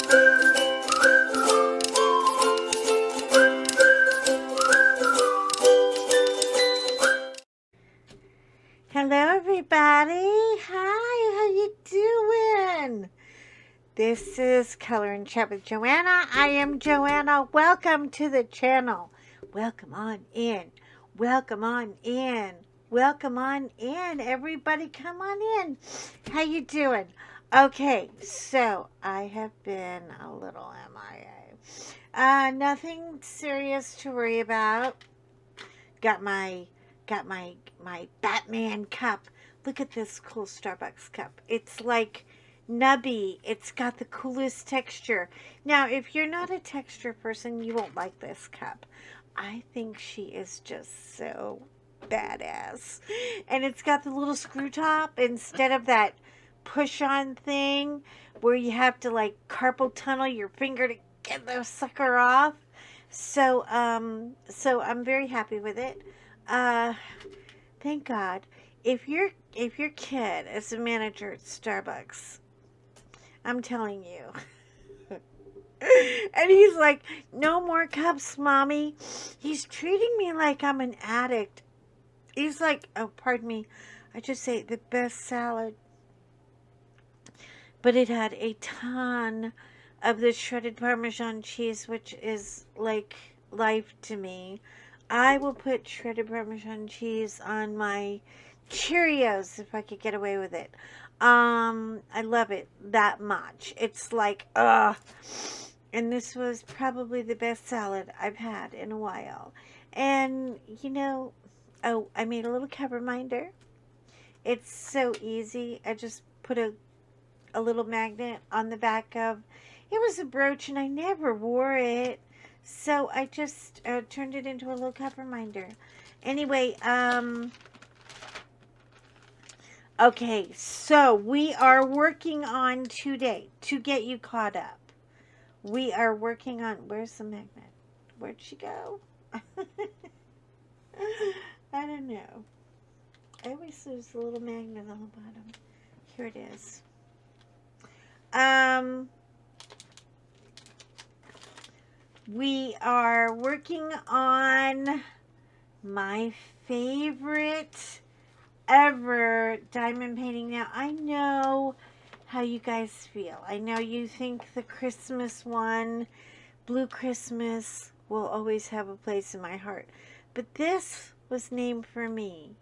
Hello, everybody. Hi, how you doing? This is Color and Chat with Joanna. I am Joanna. Welcome to the channel. Welcome on in. Welcome on in. Welcome on in. Everybody, come on in. How you doing? Okay, so I have been a little MIA. Nothing serious to worry about. Got my my Batman cup. Look at this cool Starbucks cup. It's like nubby. It's got the coolest texture. Now, if you're not a texture person, you won't like this cup. I think she is just so badass. And it's got the little screw top instead of that push-on thing where you have to like carpal tunnel your finger to get the sucker off. So I'm very happy with it. Uh, thank God. If your kid is a manager at Starbucks, I'm telling you. And he's like, no more cups, mommy. He's treating me like I'm an addict. He's like, oh, pardon me. I just ate the best salad. But it had a ton of the shredded Parmesan cheese, which is like life to me. I will put shredded Parmesan cheese on my Cheerios if I could get away with it. I love it that much. It's like, ugh. And this was probably the best salad I've had in a while. And, oh, I made a little cup reminder. It's so easy. I just put a little magnet on the back of, it was a brooch and I never wore it. So I just turned it into a little cup reminder. Anyway, okay, so we are working on today to get you caught up. We are working on, where's the magnet? Where'd she go? I don't know. I always lose the little magnet on the bottom. Here it is. We are working on my favorite ever diamond painting. Now, I know how you guys feel. I know you think the Christmas one, Blue Christmas, will always have a place in my heart. But this was named for me.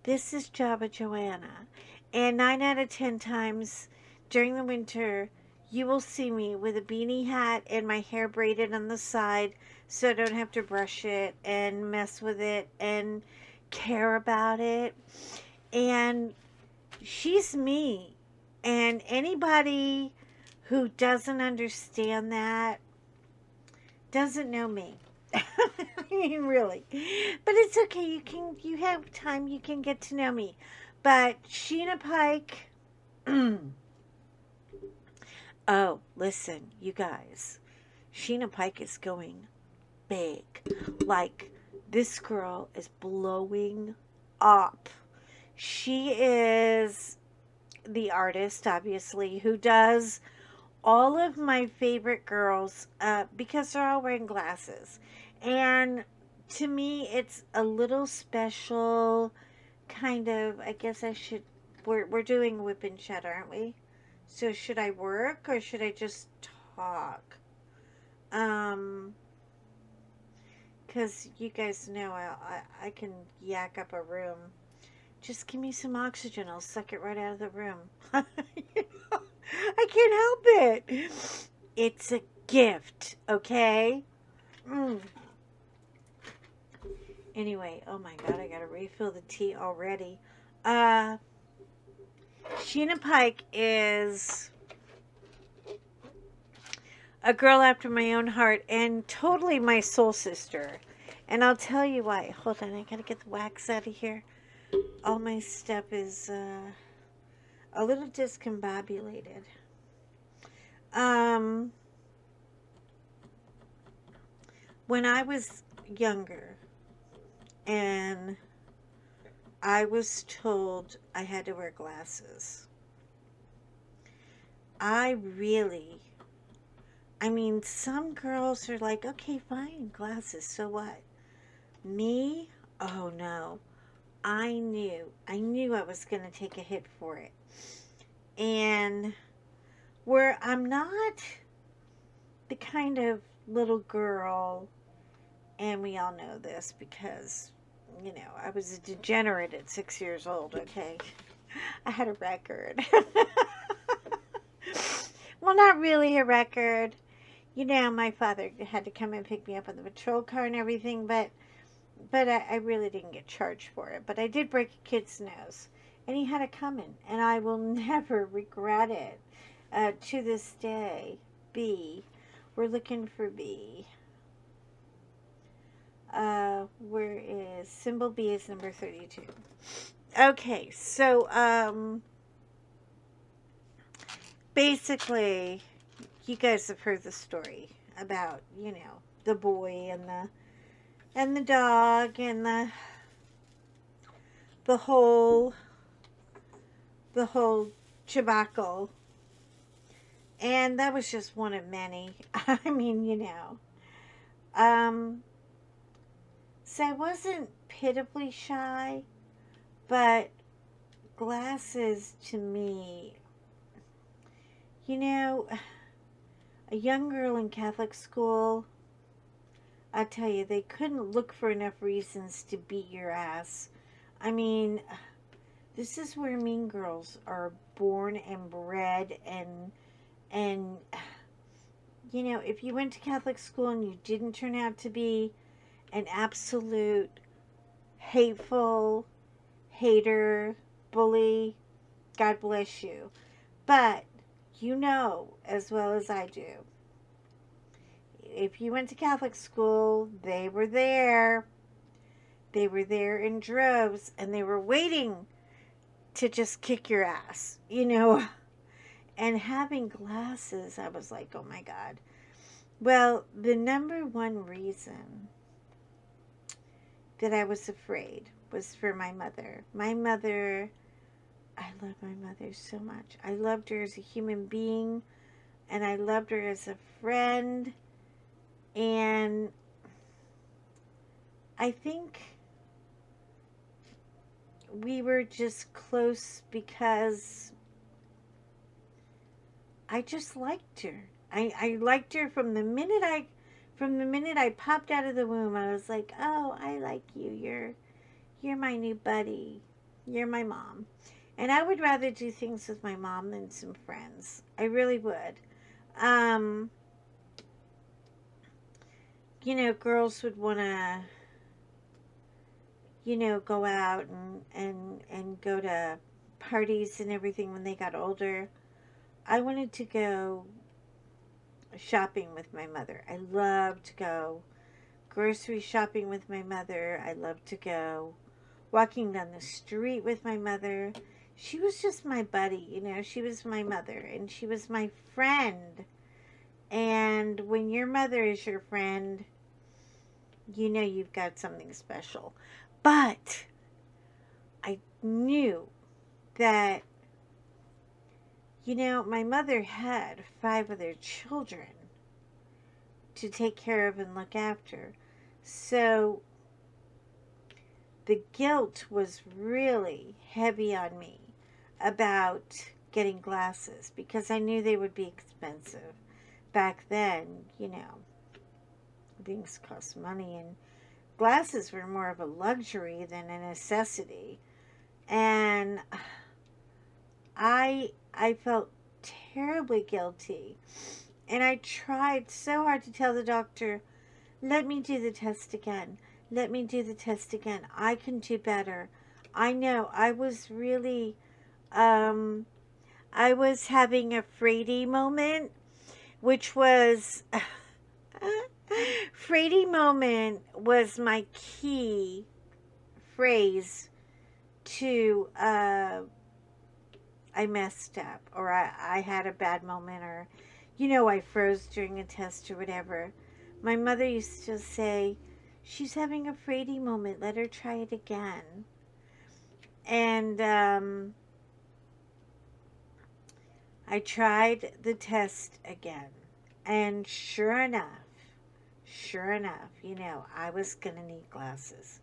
This is Jabba Joanna. And 9 out of 10 times during the winter, you will see me with a beanie hat and my hair braided on the side so I don't have to brush it and mess with it and care about it. And she's me. And anybody who doesn't understand that doesn't know me. I mean, really. But it's okay. You have time. You can get to know me. But Sheena Pike... Oh, listen, you guys. Sheena Pike is going big. Like, this girl is blowing up. She is the artist, obviously, who does all of my favorite girls because they're all wearing glasses. And to me, it's a little special kind of, I guess I should, we're doing WIP and chat, aren't we? So should I work or should I just talk? Because you guys know I can yak up a room. Just give me some oxygen. I'll suck it right out of the room. I can't help it. It's a gift, okay? Anyway, oh my God, I gotta refill the tea already. Sheena Pike is a girl after my own heart and totally my soul sister. And I'll tell you why. Hold on, I gotta get the wax out of here. All my stuff is a little discombobulated. When I was younger and I was told I had to wear glasses, I really I mean, some girls are like, okay, fine, glasses, so what? Me? Oh no. I knew I was going to take a hit for it. And where I'm not the kind of little girl, and we all know this because, I was a degenerate at 6 years old, okay? I had a record. Well, not really a record. My father had to come and pick me up on the patrol car and everything, but I really didn't get charged for it. But I did break a kid's nose, and he had it coming, and I will never regret it. To this day, B. We're looking for B. Where is symbol B is number 32. Okay, so basically, you guys have heard the story about the boy and the dog and the whole debacle, and that was just one of many. I mean, um, so I wasn't pitifully shy, but glasses to me, a young girl in Catholic school, I tell you, they couldn't look for enough reasons to beat your ass. I mean, this is where mean girls are born and bred, and if you went to Catholic school and you didn't turn out to be an absolute hateful hater, bully, God bless you. But as well as I do, if you went to Catholic school, they were there. They were there in droves, and they were waiting to just kick your ass, And having glasses, I was like, oh my God. Well, the number one reason that I was afraid was for my mother. My mother, I love my mother so much. I loved her as a human being, and I loved her as a friend. And I think we were just close because I just liked her. I liked her from the minute I popped out of the womb. I was like, oh, I like you. You're my new buddy. You're my mom. And I would rather do things with my mom than some friends. I really would. Um, girls would want to, go out and go to parties and everything when they got older. I wanted to go shopping with my mother. I loved to go grocery shopping with my mother. I loved to go walking down the street with my mother. She was just my buddy, she was my mother, and she was my friend. And when your mother is your friend, you've got something special. But I knew that, my mother had 5 other children to take care of and look after. So the guilt was really heavy on me about getting glasses because I knew they would be expensive. Back then, things cost money, and glasses were more of a luxury than a necessity. And I felt terribly guilty. And I tried so hard to tell the doctor, let me do the test again. Let me do the test again. I can do better. I know. I was really, I was having a Frady moment, which was, Frady moment was my key phrase to, I messed up, or I had a bad moment, or, I froze during a test or whatever. My mother used to say, she's having a Frady moment, let her try it again. And I tried the test again, And sure enough, I was going to need glasses.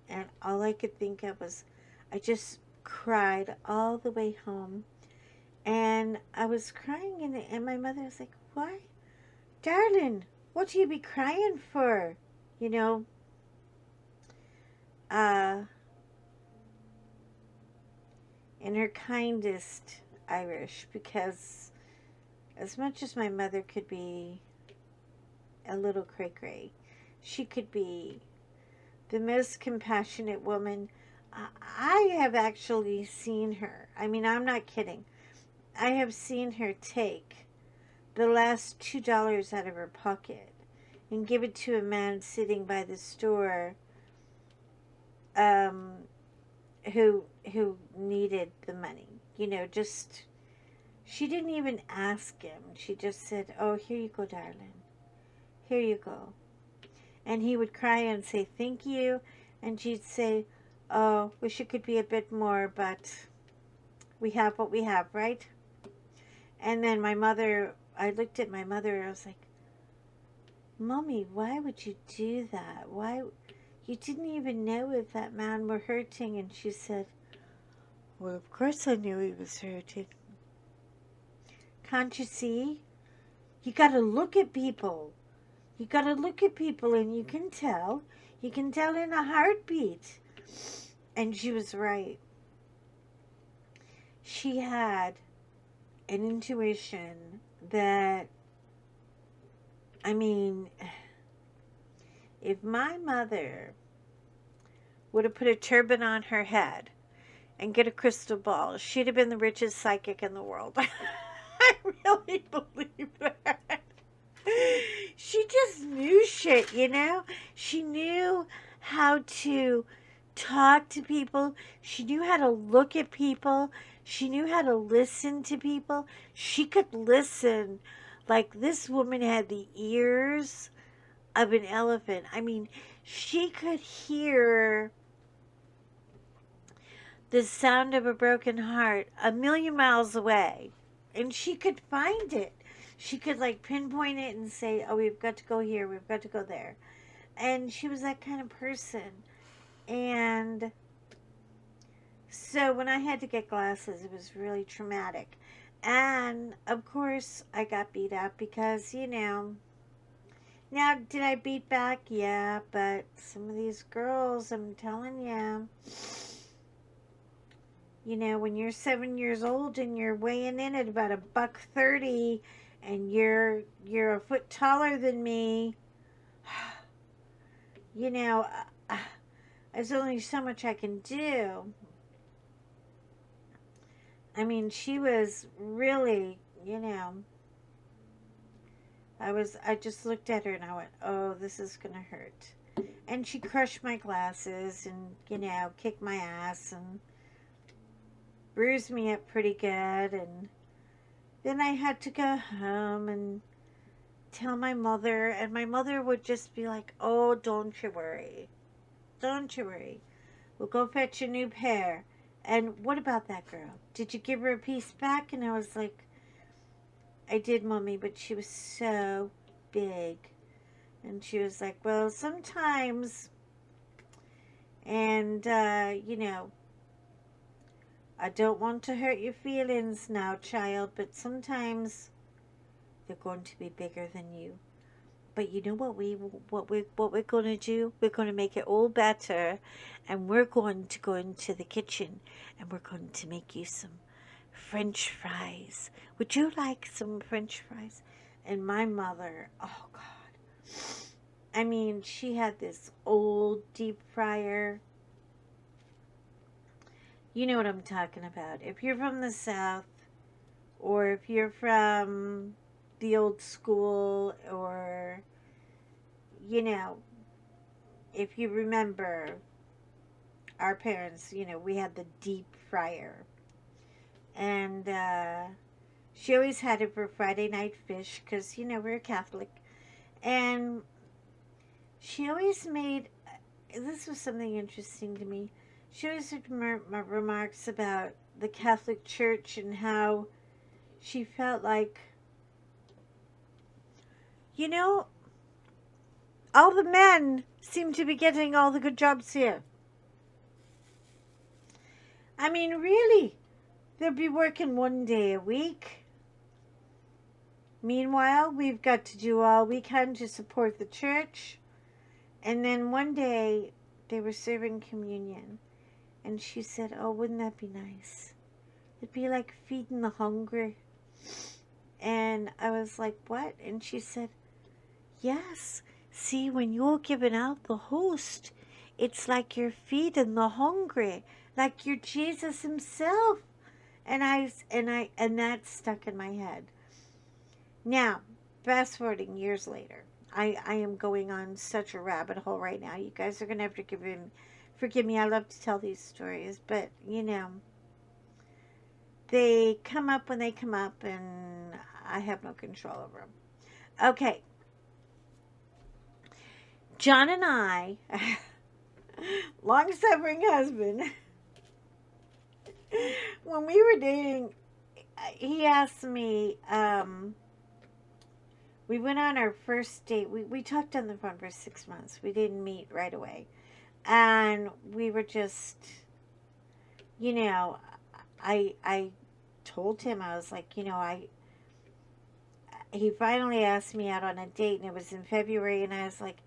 And all I could think of was, I just cried all the way home. And I was crying, and my mother was like, "Why? Darling, what do you be crying for?" You know, uh, in her kindest Irish, because as much as my mother could be a little cray-cray, she could be the most compassionate woman. I have actually seen her. I mean, I'm not kidding. I have seen her take the last $2 out of her pocket and give it to a man sitting by the store, um, who needed the money. Just, she didn't even ask him. She just said, "Oh, here you go, darling. Here you go." And he would cry and say, "Thank you." And she'd say, "Oh, wish it could be a bit more, but we have what we have, right?" And then I looked at my mother and I was like, "Mommy, why would you do that? Why? You didn't even know if that man were hurting." And she said, "Well, of course I knew he was hurting. Can't you see? You gotta look at people. You gotta look at people and you can tell. You can tell in a heartbeat." And she was right. She had an intuition that, I mean, if my mother would have put a turban on her head and get a crystal ball, she'd have been the richest psychic in the world. I really believe that. She just knew shit. She knew how to talk to people. She knew how to look at people. She knew how to listen to people. She could listen. Like, this woman had the ears of an elephant. I mean, she could hear the sound of a broken heart a million miles away, and she could find it. She could, like, pinpoint it and say, "Oh, we've got to go here, we've got to go there." And she was that kind of person. And so when I had to get glasses, it was really traumatic. And of course, I got beat up because, now, did I beat back? Yeah, but some of these girls, I'm telling you, when you're 7 years old and you're weighing in at about $130 and you're a foot taller than me, you know, uh, there's only so much I can do. I mean, she was really, I just looked at her and I went, "Oh, this is gonna hurt." And she crushed my glasses and, kicked my ass and bruised me up pretty good. And then I had to go home and tell my mother, and my mother would just be like, "Oh, don't you worry. Don't you worry. We'll go fetch a new pair." And what about that girl? Did you give her a piece back? And I was like, "I did, Mommy, but she was so big." And she was like, "Well, sometimes," and, "I don't want to hurt your feelings now, child, but sometimes they're going to be bigger than you. But you know what we're going to do? We're going to make it all better, and we're going to go into the kitchen, and we're going to make you some French fries. Would you like some French fries?" And my mother, oh God, I mean, she had this old deep fryer. You know what I'm talking about. If you're from the South, or if you're from the old school, or, you know, if you remember our parents, we had the deep fryer. And she always had it for Friday night fish because, we're Catholic. And she always made, this was something interesting to me. She always had remarks about the Catholic Church and how she felt like you know, all the men seem to be getting all the good jobs here. I mean, really, they'll be working 1 day a week. Meanwhile, we've got to do all we can to support the church. And then one day, they were serving communion. And she said, oh, wouldn't that be nice? It'd be like feeding the hungry. And I was like, what? And she said, yes. See, when you're giving out the host, it's like you're feeding the hungry, like you're Jesus himself. And that stuck in my head. Now, fast forwarding years later, I am going on such a rabbit hole right now. You guys are going to have to forgive me. I love to tell these stories, but, you know, they come up when they come up, and I have no control over them. Okay. John and I, long-suffering husband, when we were dating, he asked me, we went on our first date. We talked on the phone for 6 months. We didn't meet right away. And we were just, you know, I told him, I was like, you know, he finally asked me out on a date, and it was in February, and I was like,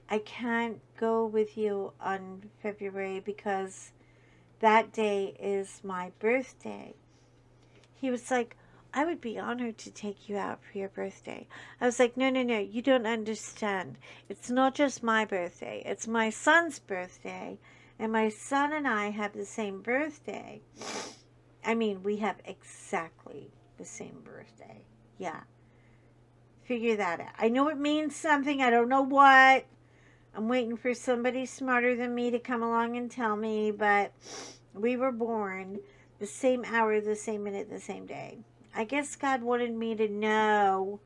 I can't go with you on February because that day is my birthday. He was like, I would be honored to take you out for your birthday. I was like, no, you don't understand. It's not just my birthday. It's my son's birthday, and my son and I have the same birthday. I mean, we have exactly the same birthday. Yeah. Figure that out. I know it means something. I don't know what. I'm waiting for somebody smarter than me to come along and tell me, but we were born the same hour, the same minute, the same day. I guess God wanted me to know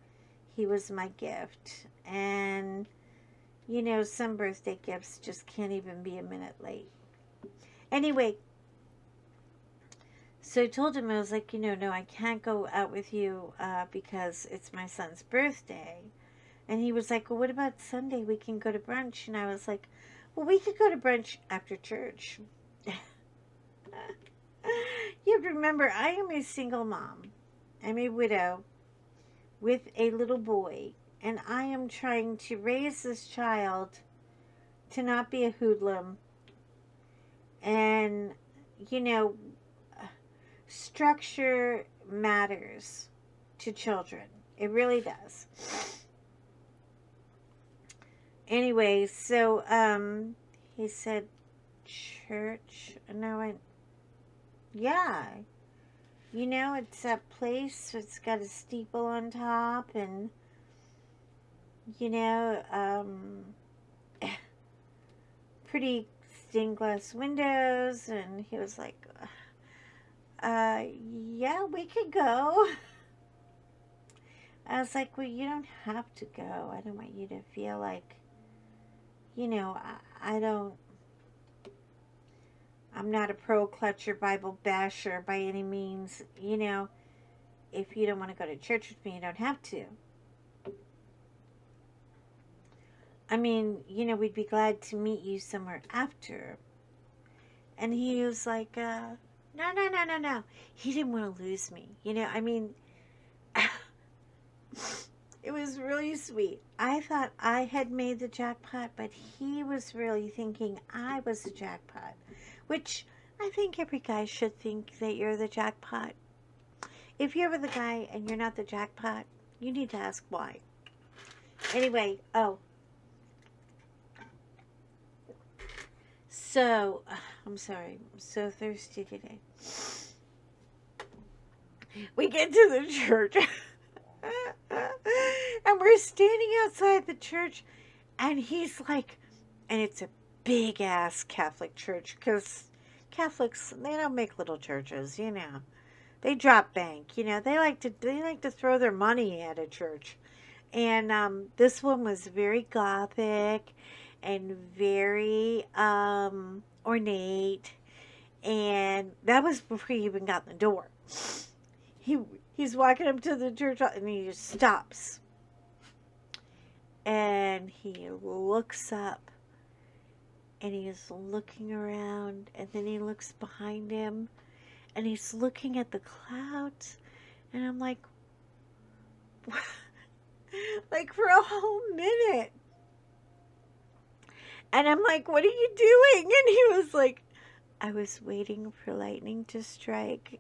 he was my gift. And, you know, some birthday gifts just can't even be a minute late. Anyway, so I told him, I was like, you know, no, I can't go out with you because it's my son's birthday. And he was like, well, what about Sunday? We can go to brunch. And I was like, well, we could go to brunch after church. You have to remember, I am a single mom. I'm a widow with a little boy. And I am trying to raise this child to not be a hoodlum. And, you know, structure matters to children. It really does. Anyway, so he said, church? And I went, yeah. You know, it's that place, it's got a steeple on top, and, you know, pretty stained glass windows. And he was like, yeah, we could go. I was like, well, you don't have to go. I don't want you to feel like, you know, I'm not a pro clutcher, Bible basher by any means. You know, if you don't want to go to church with me, you don't have to. I mean, you know, we'd be glad to meet you somewhere after. And he was like, no. He didn't want to lose me. You know, I mean, it was really sweet. I thought I had made the jackpot, but he was really thinking I was the jackpot. Which I think every guy should think that you're the jackpot. If you're the guy and you're not the jackpot, you need to ask why. Anyway, so, I'm sorry, I'm so thirsty today. We get to the church, and we're standing outside the church, and he's like, and it's a big-ass Catholic church, because Catholics, they don't make little churches, you know. They drop bank, you know. They like to throw their money at a church. And this one was very gothic and very ornate. And that was before he even got in the door. He's walking up to the church, and he just stops. And he looks up and he is looking around, and then he looks behind him and he's looking at the clouds. And I'm like, like for a whole minute. And I'm like, what are you doing? And he was like, I was waiting for lightning to strike.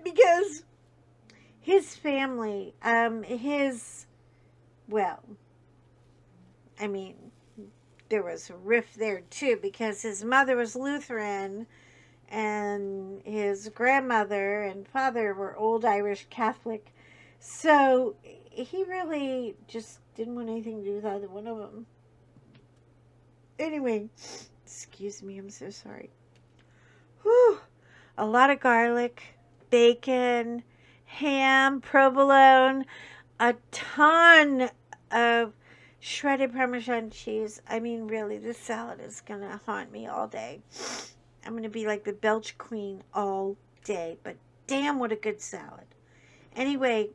Because his family, well, I mean, there was a rift there too, because his mother was Lutheran and his grandmother and father were old Irish Catholic. So he really just didn't want anything to do with either one of them. Anyway, excuse me, I'm so sorry. Whew. A lot of garlic, bacon, ham, provolone, a ton of shredded Parmesan cheese. I mean, really, this salad is going to haunt me all day. I'm going to be like the Belch Queen all day. But damn, what a good salad. Anyway,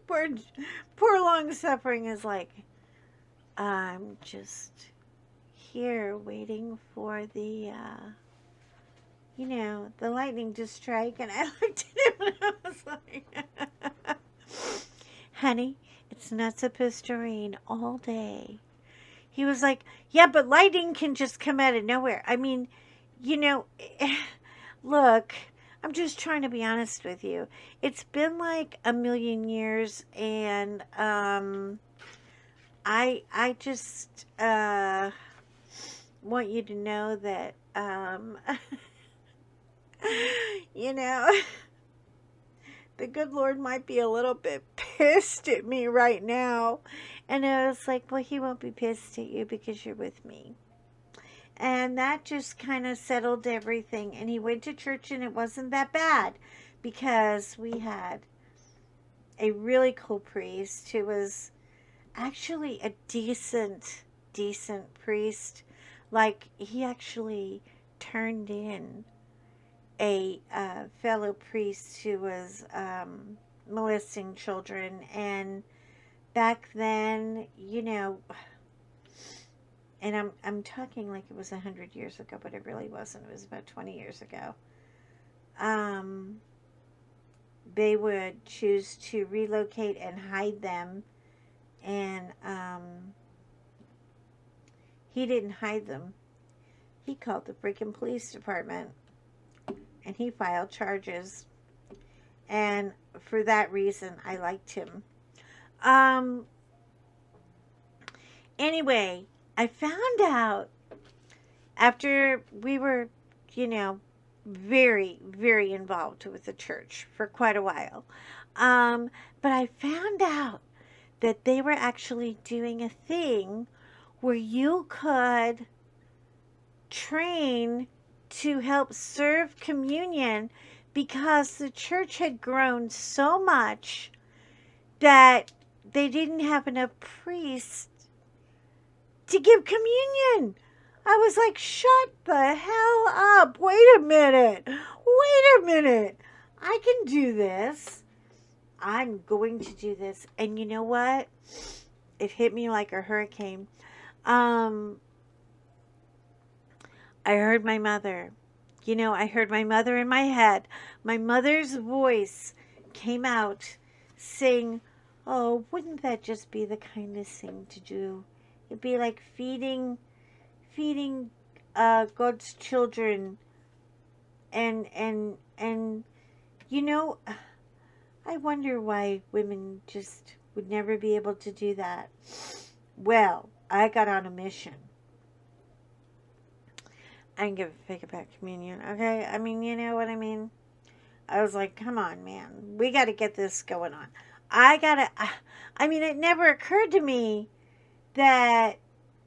poor long suffering is like, I'm just here waiting for the, the lightning to strike. And I looked at him and I was like, honey, it's not supposed to rain all day. He was like, yeah, but lightning can just come out of nowhere. I mean, look, I'm just trying to be honest with you. It's been like a million years, and I just want you to know that you know, the good Lord might be a little bit pissed at me right now. And I was like, well, he won't be pissed at you because you're with me. And that just kind of settled everything. And he went to church, and it wasn't that bad because we had a really cool priest who was actually a decent priest. Like, he actually turned in a fellow priest who was molesting children. And back then, and I'm talking like it was 100 years ago, but it really wasn't. It was about 20 years ago. They would choose to relocate and hide them, and he didn't hide them. He called the freaking police department, and he filed charges. And for that reason, I liked him. Anyway, I found out after we were, very, very involved with the church for quite a while. But I found out that they were actually doing a thing where you could train to help serve communion, because the church had grown so much that they didn't have enough priests to give communion. I was like, shut the hell up. Wait a minute. I can do this. I'm going to do this. And you know what? It hit me like a hurricane. I heard my mother. I heard my mother in my head. My mother's voice came out saying, oh, wouldn't that just be the kindest thing to do? It'd be like feeding God's children, and I wonder why women just would never be able to do that. Well, I got on a mission. I can give a fake about communion, okay? I mean, you know what I mean? I was like, come on, man. We got to get this going on. It never occurred to me that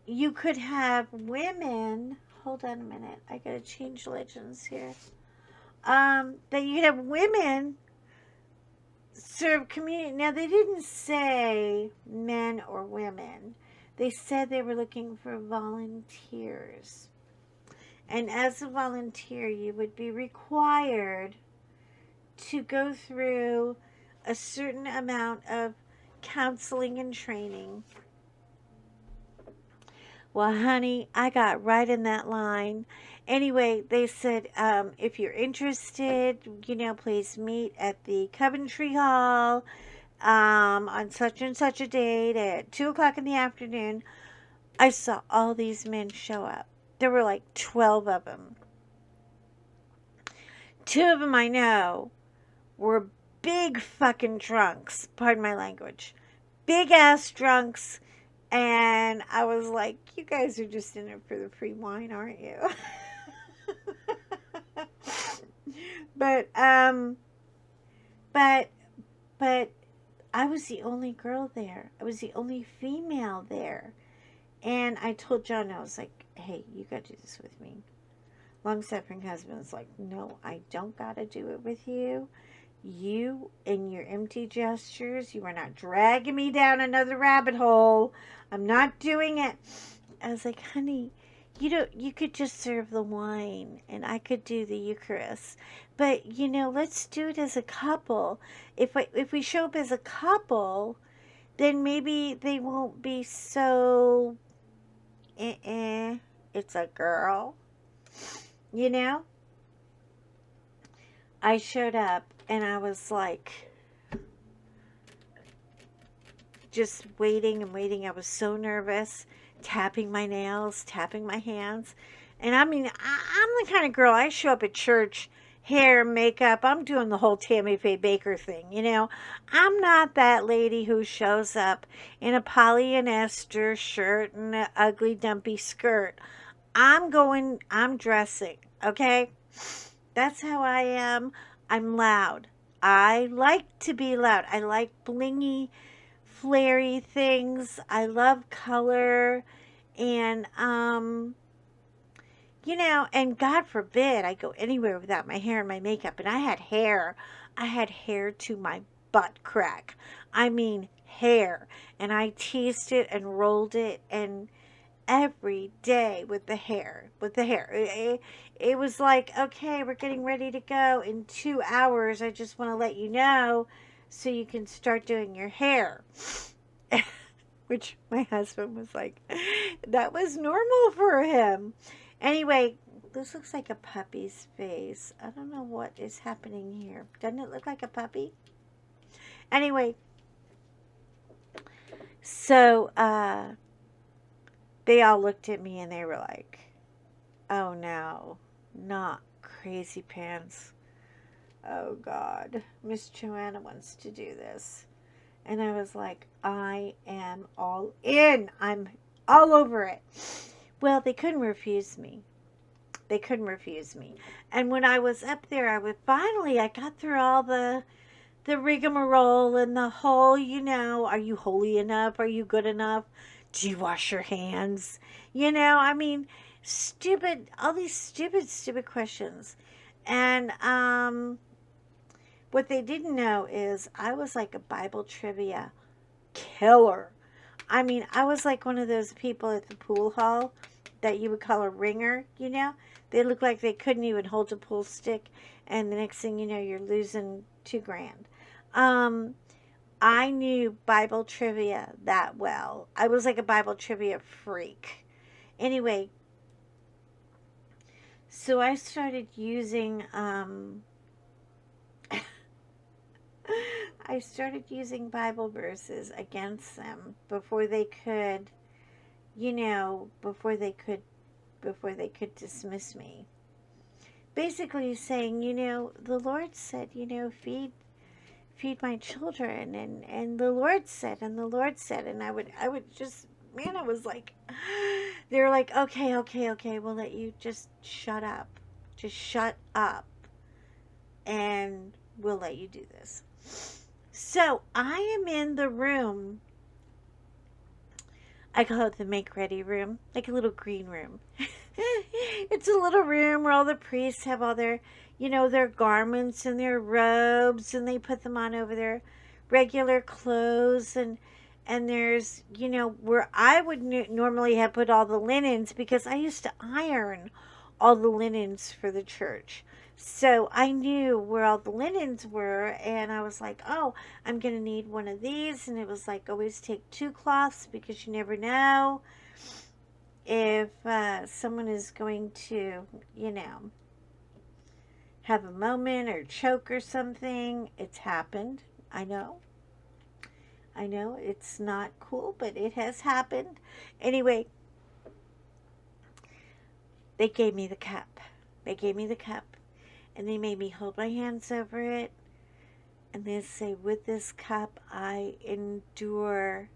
you could have women. Hold on a minute. I got to change legends here. That you could have women serve communion. Now, they didn't say men or women. They said they were looking for volunteers. And as a volunteer, you would be required to go through a certain amount of counseling and training. Well, honey, I got right in that line. Anyway, they said, if you're interested, please meet at the Coventry Hall on such and such a date at 2 o'clock in the afternoon. I saw all these men show up. There were like 12 of them. 2 of them I know were big fucking drunks. Pardon my language. Big ass drunks. And I was like, you guys are just in it for the free wine, aren't you? but I was the only girl there. I was the only female there. And I told John, I was like, hey, you got to do this with me. Long-suffering husband was like, no, I don't got to do it with you. You and your empty gestures, you are not dragging me down another rabbit hole. I'm not doing it. I was like, honey, you could just serve the wine and I could do the Eucharist. But, let's do it as a couple. If we show up as a couple, then maybe they won't be so, it's a girl. I showed up and I was like, just waiting and waiting. I was so nervous, tapping my nails, tapping my hands. And I mean, I'm the kind of girl, I show up at church, hair, makeup, I'm doing the whole Tammy Faye Baker thing, I'm not that lady who shows up in a polyester shirt and an ugly dumpy skirt. I'm dressing, okay? That's how I am. I'm loud. I like to be loud. I like blingy, flary things. I love color. And, and God forbid I go anywhere without my hair and my makeup. And I had hair. I had hair to my butt crack. I mean, hair. And I teased it and rolled it and every day with the hair. It was like, okay, we're getting ready to go in 2 hours. I just want to let you know so you can start doing your hair. Which my husband was like, that was normal for him. Anyway, this looks like a puppy's face. I don't know what is happening here. Doesn't it look like a puppy? Anyway, so they all looked at me and they were like, oh no, not crazy pants. Oh God, Miss Joanna wants to do this. And I was like, I am all in. I'm all over it. Well, they couldn't refuse me. And when I was up there, I got through all the rigmarole and the whole, are you holy enough? Are you good enough? Do you wash your hands? I mean, all these stupid questions. And what they didn't know is I was like a Bible trivia killer. I mean, I was like one of those people at the pool hall that you would call a ringer, They look like they couldn't even hold a pool stick, and the next thing you know, you're losing $2,000. I knew Bible trivia that well. I was like a Bible trivia freak. Anyway, so I started using Bible verses against them before they could dismiss me. Basically saying, the Lord said, feed my children, and the Lord said, and I would just, man, I was like, they were like, okay, we'll let you just shut up, and we'll let you do this. So I am in the room. I call it the make ready room, like a little green room. It's a little room where all the priests have all their, their garments and their robes, and they put them on over their regular clothes, and there's, where I would normally have put all the linens, because I used to iron all the linens for the church. So I knew where all the linens were, and I was like, oh, I'm going to need one of these. And it was like, always take 2 cloths because you never know if someone is going to, you know, have a moment or choke or something. It's happened. I know. I know it's not cool, but it has happened. Anyway, they gave me the cup. They gave me the cup, and they made me hold my hands over it, and they say, with this cup I endure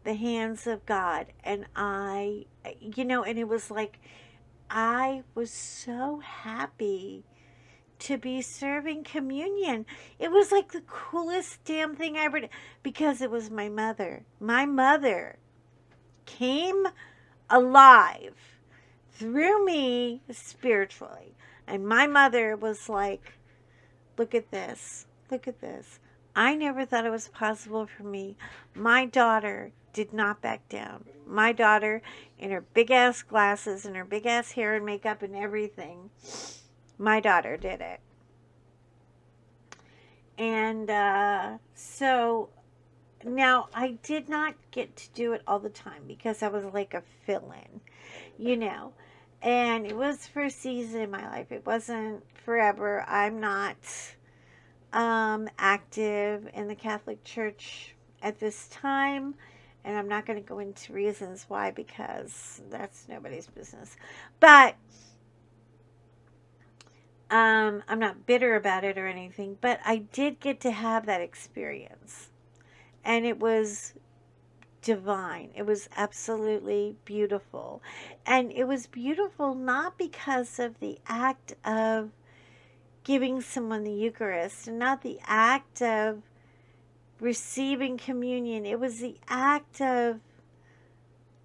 the hands of God. And I, you know, and it was like, I was so happy to be serving communion. It was like the coolest damn thing I ever did, because it was my mother. My mother came alive through me spiritually. And my mother was like, look at this. Look at this. I never thought it was possible for me. My daughter did not back down. My daughter, in her big ass glasses and her big ass hair and makeup and everything, my daughter did it. And so now I did not get to do it all the time because I was like a fill-in, you know. And it was for a season in my life. It wasn't forever. I'm not active in the Catholic Church at this time. And I'm not going to go into reasons why, because that's nobody's business. But I'm not bitter about it or anything. But I did get to have that experience. And it was divine. It was absolutely beautiful. And it was beautiful not because of the act of giving someone the Eucharist and not the act of receiving communion. It was the act of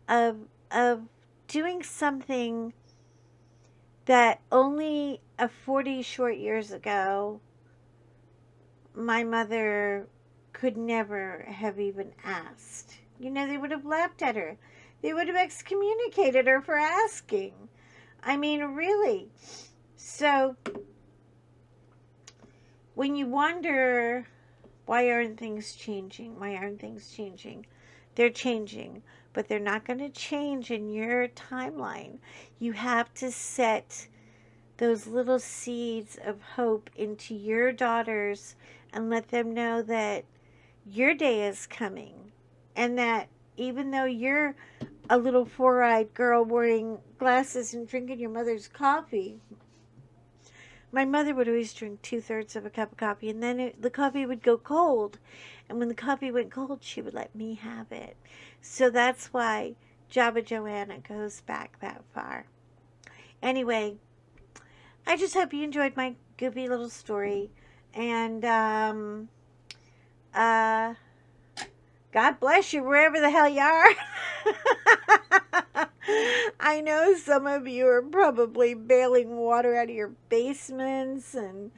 of doing something that only a 40 short years ago my mother could never have even asked. You know, they would have laughed at her. They would have excommunicated her for asking. I mean, really. So, when you wonder, why aren't things changing? Why aren't things changing? They're changing, but they're not going to change in your timeline. You have to set those little seeds of hope into your daughters and let them know that your day is coming, and that even though you're a little four-eyed girl wearing glasses and drinking your mother's coffee, my mother would always drink 2/3 of a cup of coffee, and then the coffee would go cold, and when the coffee went cold she would let me have it. So that's why Jabba Joanna goes back that far. Anyway, I just hope you enjoyed my goofy little story, and uh God bless you wherever the hell you are. I know some of you are probably bailing water out of your basements, and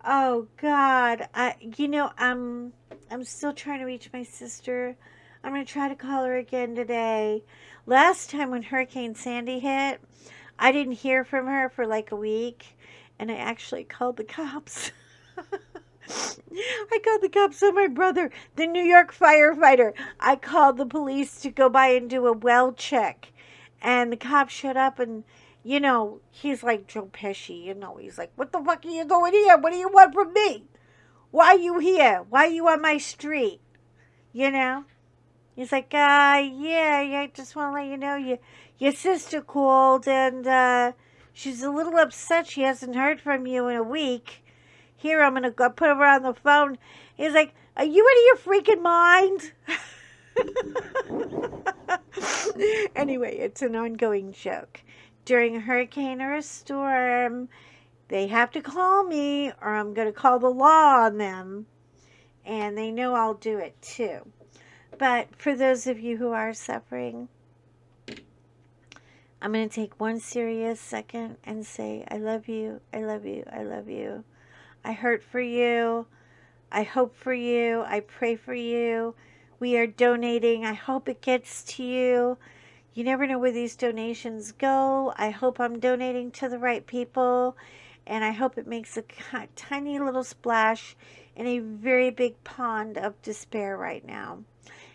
oh God, I'm still trying to reach my sister. I'm going to try to call her again today. Last time when Hurricane Sandy hit, I didn't hear from her for like a week, and I actually called the cops. I called the cops on my brother, the New York firefighter. I called the police to go by and do a well check. And the cops showed up, and, you know, he's like Joe Pesci, you know. He's like, what the fuck are you doing here? What do you want from me? Why are you here? Why are you on my street? You know? He's like, yeah, I just want to let you know your sister called, and she's a little upset she hasn't heard from you in a week. Here, I'm going to go put her on the phone. He's like, are you out of your freaking mind? Anyway, it's an ongoing joke. During a hurricane or a storm, they have to call me or I'm going to call the law on them. And they know I'll do it too. But for those of you who are suffering, I'm going to take one serious second and say, I love you, I love you, I love you. I hurt for you. I hope for you. I pray for you. We are donating. I hope it gets to you. You never know where these donations go. I hope I'm donating to the right people, and I hope it makes a tiny little splash in a very big pond of despair right now.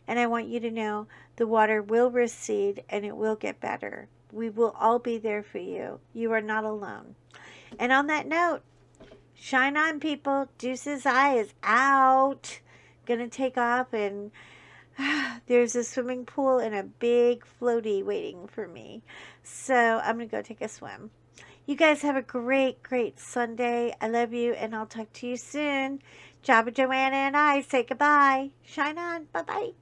And I want you to know the water will recede and it will get better. We will all be there for you. You are not alone. And on that note, shine on, people. Deuce's Eye is out. Gonna take off, and there's a swimming pool and a big floaty waiting for me. So I'm gonna go take a swim. You guys have a great, great Sunday. I love you, and I'll talk to you soon. Jabba, Joanna, and I say goodbye. Shine on. Bye-bye.